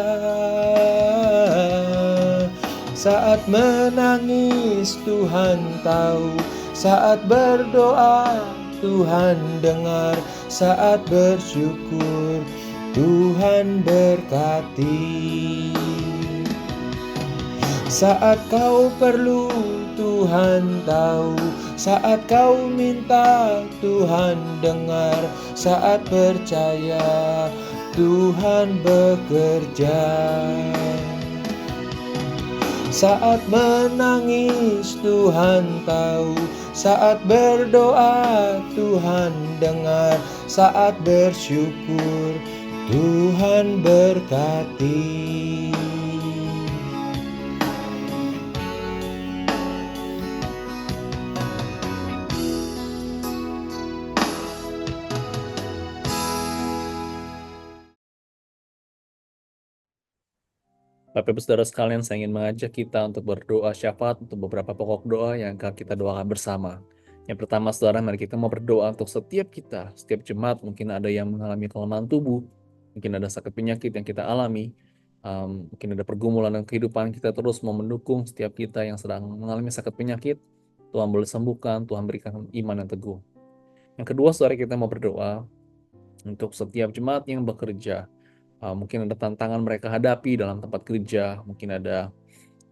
Saat menangis, Tuhan tahu. Saat berdoa, Tuhan dengar. Saat bersyukur, Tuhan berkati. Saat kau perlu, Tuhan tahu. Saat kau minta, Tuhan dengar. Saat percaya, Tuhan bekerja. Saat menangis, Tuhan tahu. Saat berdoa, Tuhan dengar. Saat bersyukur, Tuhan berkati. Bapak Ibu Saudara sekalian, saya ingin mengajak kita untuk berdoa syafaat untuk beberapa pokok doa yang akan kita doakan bersama. Yang pertama, saudara, mari kita mau berdoa untuk setiap kita, setiap jemaat. Mungkin ada yang mengalami kelemahan tubuh, mungkin ada sakit penyakit yang kita alami, mungkin ada pergumulan dalam kehidupan. Kita terus mau mendukung setiap kita yang sedang mengalami sakit penyakit. Tuhan boleh sembuhkan, Tuhan berikan iman yang teguh. Yang kedua, saudara, kita mau berdoa untuk setiap jemaat yang bekerja. Mungkin ada tantangan mereka hadapi dalam tempat kerja, mungkin ada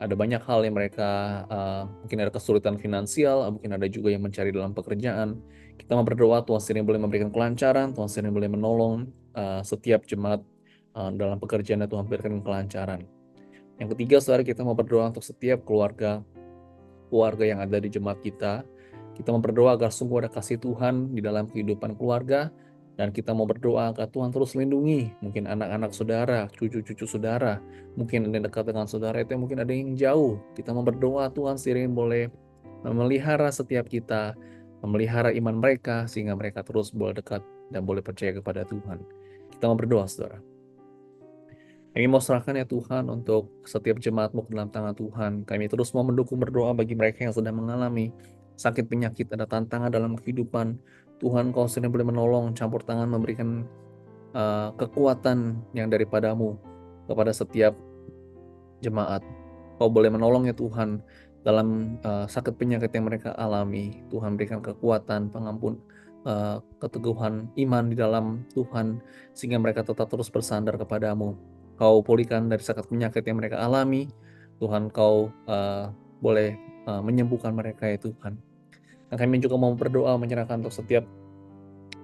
banyak hal yang mereka, mungkin ada kesulitan finansial, mungkin ada juga yang mencari dalam pekerjaan. Kita mau berdoa, Tuhan sendiri boleh memberikan kelancaran, Tuhan sendiri boleh menolong setiap jemaat dalam pekerjaan, Tuhan berikan kelancaran. Yang ketiga, saudara, kita mau berdoa untuk setiap keluarga yang ada di jemaat kita. Kita mau berdoa agar sungguh ada kasih Tuhan di dalam kehidupan keluarga. Dan kita mau berdoa agar Tuhan terus lindungi mungkin anak-anak saudara, cucu-cucu saudara, mungkin ada yang dekat dengan saudara itu, mungkin ada yang jauh. Kita mau berdoa Tuhan sendiri boleh memelihara setiap kita, memelihara iman mereka, sehingga mereka terus boleh dekat dan boleh percaya kepada Tuhan. Kita mau berdoa, saudara. Kami mau serahkan ya Tuhan untuk setiap jemaat-Mu ke dalam tangan Tuhan. Kami terus mau mendukung berdoa bagi mereka yang sedang mengalami sakit penyakit, ada tantangan dalam kehidupan. Tuhan, Kau sendiri boleh menolong, campur tangan, memberikan kekuatan yang daripadamu kepada setiap jemaat. Kau boleh menolong ya Tuhan dalam sakit penyakit yang mereka alami. Tuhan berikan kekuatan, pengampun, keteguhan iman di dalam Tuhan, sehingga mereka tetap terus bersandar kepadamu. Kau pulihkan dari sakit penyakit yang mereka alami. Tuhan, Kau boleh menyembuhkan mereka ya Tuhan. Dan kami juga mau berdoa menyerahkan untuk setiap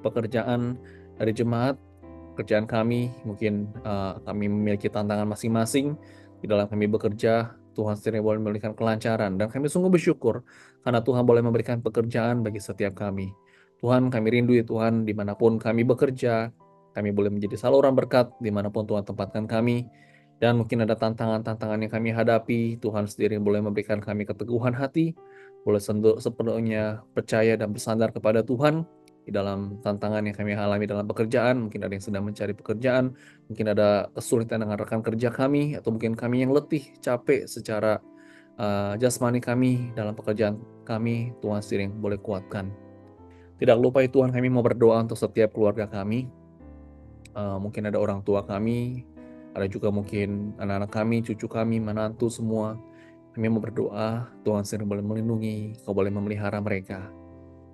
pekerjaan dari jemaat, pekerjaan kami, mungkin kami memiliki tantangan masing-masing di dalam kami bekerja. Tuhan sendiri boleh memberikan kelancaran, dan kami sungguh bersyukur karena Tuhan boleh memberikan pekerjaan bagi setiap kami. Tuhan, kami rindu ya Tuhan, dimanapun kami bekerja, kami boleh menjadi saluran berkat dimanapun Tuhan tempatkan kami. Dan mungkin ada tantangan-tantangan yang kami hadapi, Tuhan sendiri boleh memberikan kami keteguhan hati, boleh sepenuhnya percaya dan bersandar kepada Tuhan, di dalam tantangan yang kami alami dalam pekerjaan. Mungkin ada yang sedang mencari pekerjaan, mungkin ada kesulitan dengan rekan kerja kami, atau mungkin kami yang letih, capek secara jasmani kami dalam pekerjaan kami. Tuhan sendiri yang boleh kuatkan. Tidak lupa Tuhan, kami mau berdoa untuk setiap keluarga kami. Mungkin ada orang tua kami, ada juga mungkin anak-anak kami, cucu kami, menantu semua. Kami mau berdoa, Tuhan sendiri boleh melindungi, Kau boleh memelihara mereka.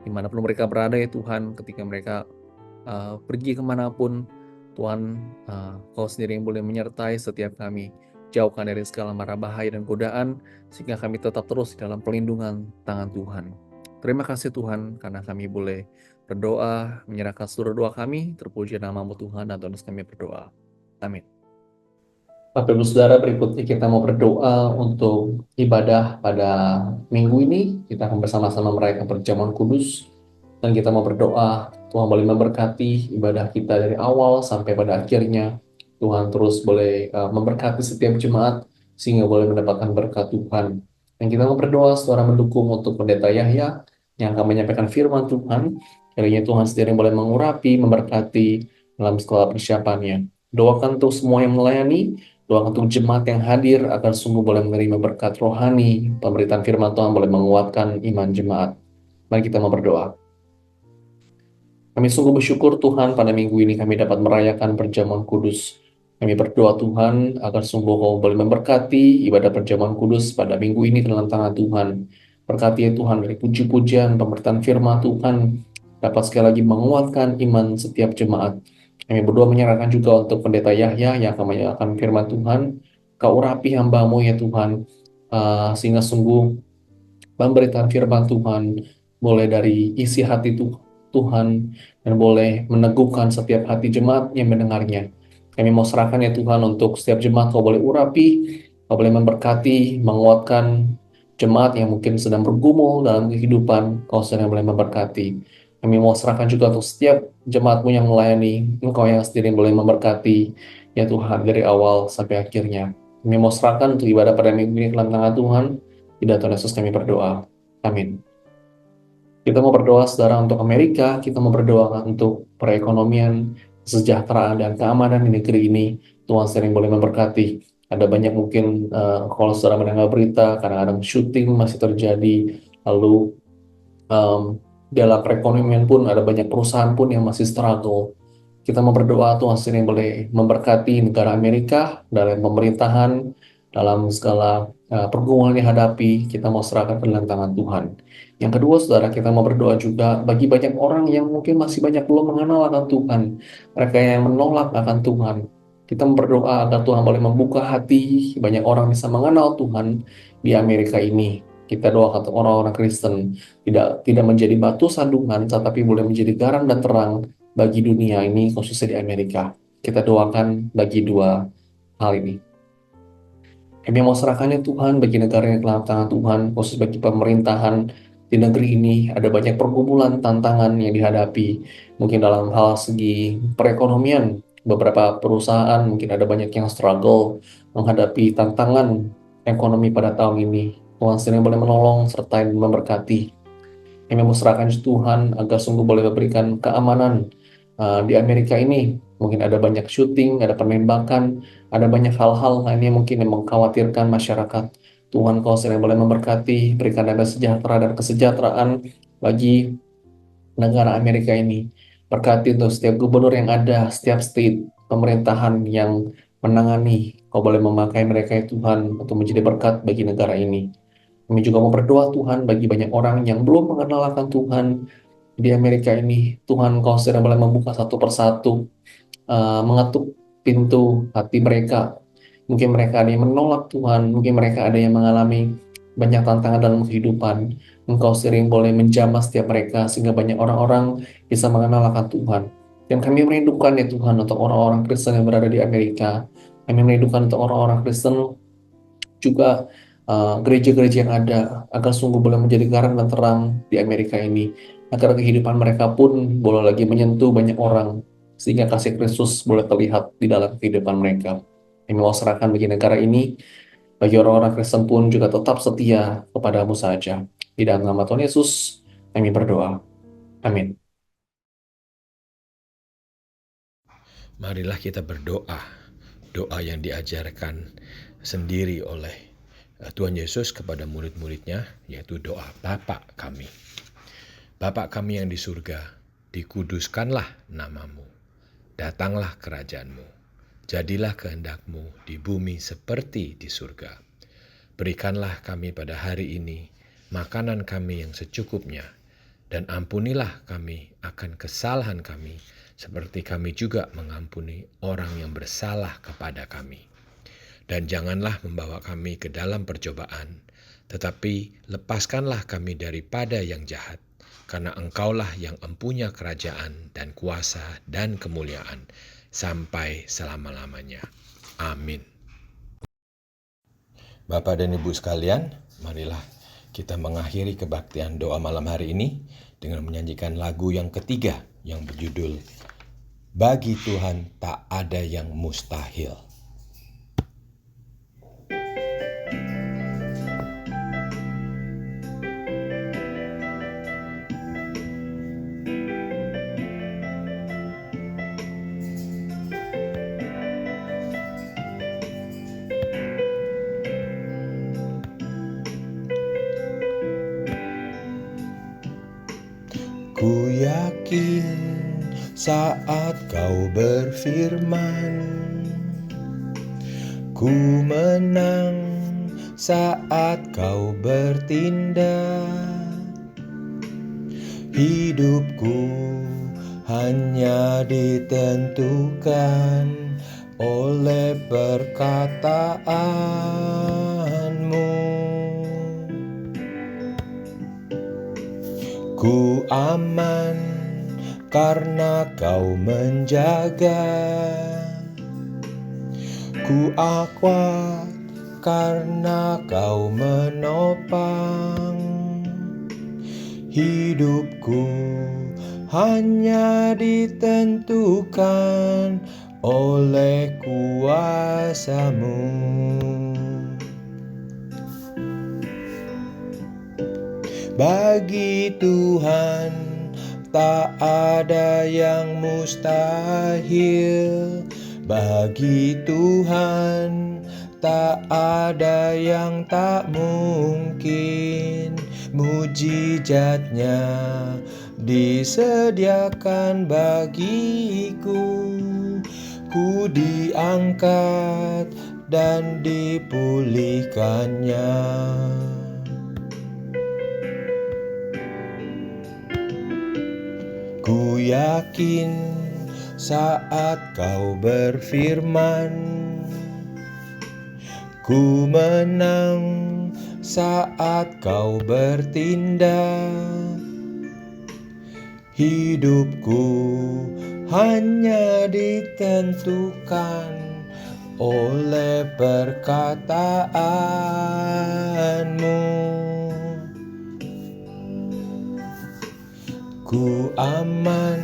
Dimanapun mereka berada ya Tuhan, ketika mereka pergi kemanapun, Tuhan, Kau sendiri yang boleh menyertai setiap kami. Jauhkan dari segala mara bahaya dan godaan, sehingga kami tetap terus di dalam pelindungan tangan Tuhan. Terima kasih Tuhan, karena kami boleh berdoa, menyerahkan seluruh doa kami, terpuji nama-Mu Tuhan, dan Tuhan kami berdoa. Amin. Bapak Ibu Saudara, berikutnya kita mau berdoa untuk ibadah pada minggu ini. Kita akan bersama-sama merayakan perjamuan kudus, dan kita mau berdoa Tuhan boleh memberkati ibadah kita dari awal sampai pada akhirnya. Tuhan terus boleh memberkati setiap jemaat sehingga boleh mendapatkan berkat Tuhan. Dan kita mau berdoa secara mendukung untuk Pendeta Yahya yang akan menyampaikan firman Tuhan. Kiranya Tuhan sendiri boleh mengurapi, memberkati dalam segala persiapannya. Doakan untuk semua yang melayani, doakan untuk jemaat yang hadir agar sungguh boleh menerima berkat rohani. Pemberitaan firman Tuhan boleh menguatkan iman jemaat. Mari kita mau berdoa. Kami sungguh bersyukur Tuhan, pada minggu ini kami dapat merayakan perjamuan kudus. Kami berdoa Tuhan agar sungguh Kau boleh memberkati ibadah perjamuan kudus pada minggu ini dalam tangan Tuhan. Berkati ya Tuhan, dari puji-pujian, pemberitaan firman Tuhan dapat sekali lagi menguatkan iman setiap jemaat. Kami berdoa menyerahkan juga untuk Pendeta Yahya yang akan menyampaikan firman Tuhan. Kau urapi hamba-Mu ya Tuhan, sehingga sungguh pemberitaan firman Tuhan boleh dari isi hati Tuhan dan boleh meneguhkan setiap hati jemaat yang mendengarnya. Kami mau serahkan ya Tuhan untuk setiap jemaat, Kau boleh urapi, Kau boleh memberkati, menguatkan jemaat yang mungkin sedang bergumul dalam kehidupan, Kau sedang boleh memberkati. Kami mau serahkan juga untuk setiap jemaat-Mu yang melayani, Engkau yang sendiri boleh memberkati, ya Tuhan, dari awal sampai akhirnya. Kami mau serahkan untuk ibadah pada minggu ini dalam tangan Tuhan. Di dalam Tuhan Yesus kami berdoa. Amin. Kita mau berdoa saudara untuk Amerika, kita mau berdoa untuk perekonomian, kesejahteraan, dan keamanan di negeri ini. Tuhan sering boleh memberkati. Ada banyak mungkin kalau saudara mendengar berita, kadang-kadang syuting masih terjadi, lalu dalam perekonomian pun ada banyak perusahaan pun yang masih struggle. Kita mau berdoa Tuhan sering boleh memberkati negara Amerika dalam pemerintahan, dalam segala pergumulan yang dihadapi. Kita mau serahkan ke dalam tangan Tuhan. Yang kedua, saudara, kita mau berdoa juga bagi banyak orang yang mungkin masih banyak belum mengenal akan Tuhan, mereka yang menolak akan Tuhan. Kita mau berdoa agar Tuhan boleh membuka hati banyak orang bisa mengenal Tuhan di Amerika ini. Kita doakan untuk orang-orang Kristen tidak menjadi batu sandungan, tetapi boleh menjadi garam dan terang bagi dunia ini, khususnya di Amerika. Kita doakan bagi dua hal ini. Kami mau serahkannya Tuhan bagi negara yang dalam tangan Tuhan, khusus bagi pemerintahan di negeri ini. Ada banyak pergumulan, tantangan yang dihadapi. Mungkin dalam hal segi perekonomian, beberapa perusahaan mungkin ada banyak yang struggle menghadapi tantangan ekonomi pada tahun ini. Tuhan sendiri boleh menolong serta memberkati. Kami mau serahkan Tuhan agar sungguh boleh memberikan keamanan di Amerika ini. Mungkin ada banyak syuting, ada penembakan, ada banyak hal-hal lainnya mungkin yang mengkhawatirkan masyarakat. Tuhan Kau sering boleh memberkati, berikan damai sejahtera dan kesejahteraan bagi negara Amerika ini. Berkati untuk setiap gubernur yang ada, setiap state, pemerintahan yang menangani. Kau boleh memakai mereka ya Tuhan untuk menjadi berkat bagi negara ini. Kami juga mau berdoa Tuhan bagi banyak orang yang belum mengenal akan Tuhan di Amerika ini. Tuhan Kau sedang boleh membuka satu persatu, mengetuk pintu hati mereka. Mungkin mereka ada yang menolak Tuhan, mungkin mereka ada yang mengalami banyak tantangan dalam kehidupan. Engkau sering boleh menjamah setiap mereka sehingga banyak orang-orang bisa mengenal akan Tuhan. Dan kami merindukan ya Tuhan untuk orang-orang Kristen yang berada di Amerika. Kami merindukan untuk orang-orang Kristen juga gereja-gereja yang ada, agar sungguh boleh menjadi garam dan terang di Amerika ini, agar kehidupan mereka pun boleh lagi menyentuh banyak orang, sehingga kasih Kristus boleh terlihat di dalam kehidupan mereka. Kami mau serahkan bagi negara ini, bagi orang-orang Kristen pun juga tetap setia kepada-Mu saja. Di dalam nama Tuhan Yesus, kami berdoa. Amin. marilah kita berdoa, doa yang diajarkan sendiri oleh Tuhan Yesus kepada murid-muridnya, yaitu doa Bapa kami. Bapa kami yang di surga, dikuduskanlah namamu, datanglah kerajaanmu, jadilah kehendakmu di bumi seperti di surga. Berikanlah kami pada hari ini makanan kami yang secukupnya, dan ampunilah kami akan kesalahan kami, seperti kami juga mengampuni orang yang bersalah kepada kami. Dan janganlah membawa kami ke dalam percobaan, tetapi lepaskanlah kami daripada yang jahat, karena Engkaulah yang empunya kerajaan dan kuasa dan kemuliaan sampai selama-lamanya. Amin. Bapak dan Ibu sekalian, marilah kita mengakhiri kebaktian doa malam hari ini dengan menyanyikan lagu yang ketiga yang berjudul Bagi Tuhan Tak Ada Yang Mustahil. Ku yakin saat kau berfirman, ku menang saat kau bertindak. Hidupku hanya ditentukan oleh perkataanmu. Ku aman karena kau menjaga, ku kuat karena kau menopang. Hidupku hanya ditentukan oleh kuasa-Mu. Bagi Tuhan tak ada yang mustahil. Bagi Tuhan tak ada yang tak mungkin. Mujizatnya disediakan bagiku. Ku diangkat dan dipulihkannya. Ku yakin saat kau berfirman, ku menang saat kau bertindak. Hidupku hanya ditentukan oleh perkataanmu. Ku aman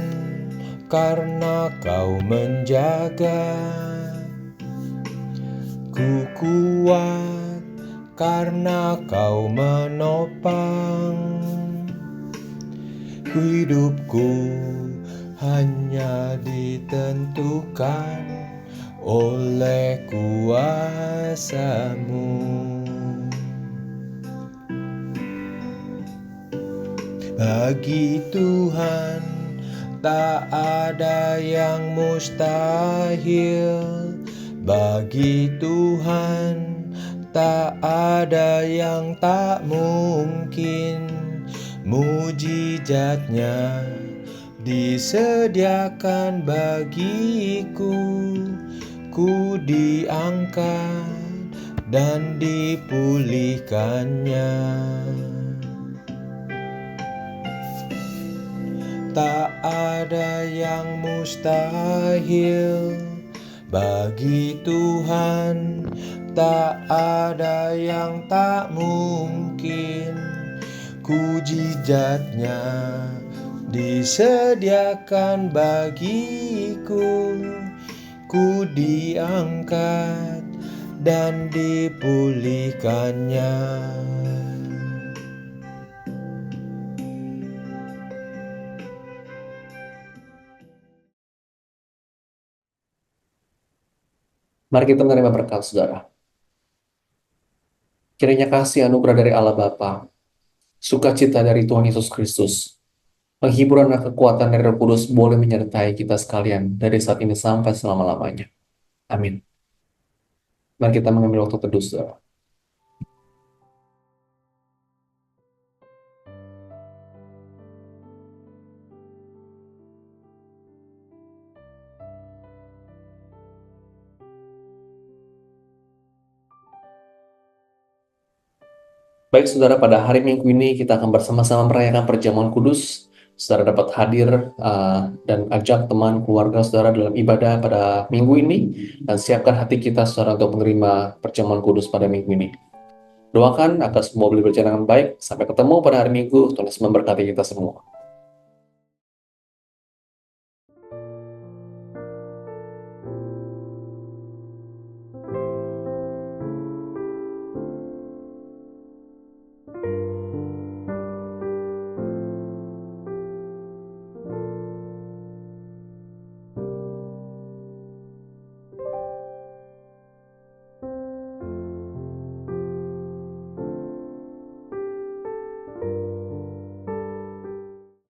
karena kau menjaga, ku kuat karena kau menopang. Hidupku hanya ditentukan oleh kuasa-Mu. Bagi Tuhan tak ada yang mustahil. Bagi Tuhan tak ada yang tak mungkin. Mujizatnya disediakan bagiku. Ku diangkat dan dipulihkannya. Tak ada yang mustahil. Bagi Tuhan tak ada yang tak mungkin. Mujizatnya disediakan bagiku. Ku diangkat dan dipulihkannya. Mari kita menerima berkat, saudara. Kiranya kasih anugerah dari Allah Bapa, sukacita dari Tuhan Yesus Kristus, penghiburan dan kekuatan dari Roh Kudus boleh menyertai kita sekalian dari saat ini sampai selama-lamanya. Amin. Mari kita mengambil waktu teduh, saudara. Baik, saudara, pada hari Minggu ini kita akan bersama-sama merayakan perjamuan kudus. Saudara dapat hadir dan ajak teman keluarga saudara dalam ibadah pada minggu ini, dan siapkan hati kita saudara untuk menerima perjamuan kudus pada minggu ini. Doakan agar semua boleh berjalan dengan baik. Sampai ketemu pada hari Minggu. Tuhan Yesus memberkati kita semua.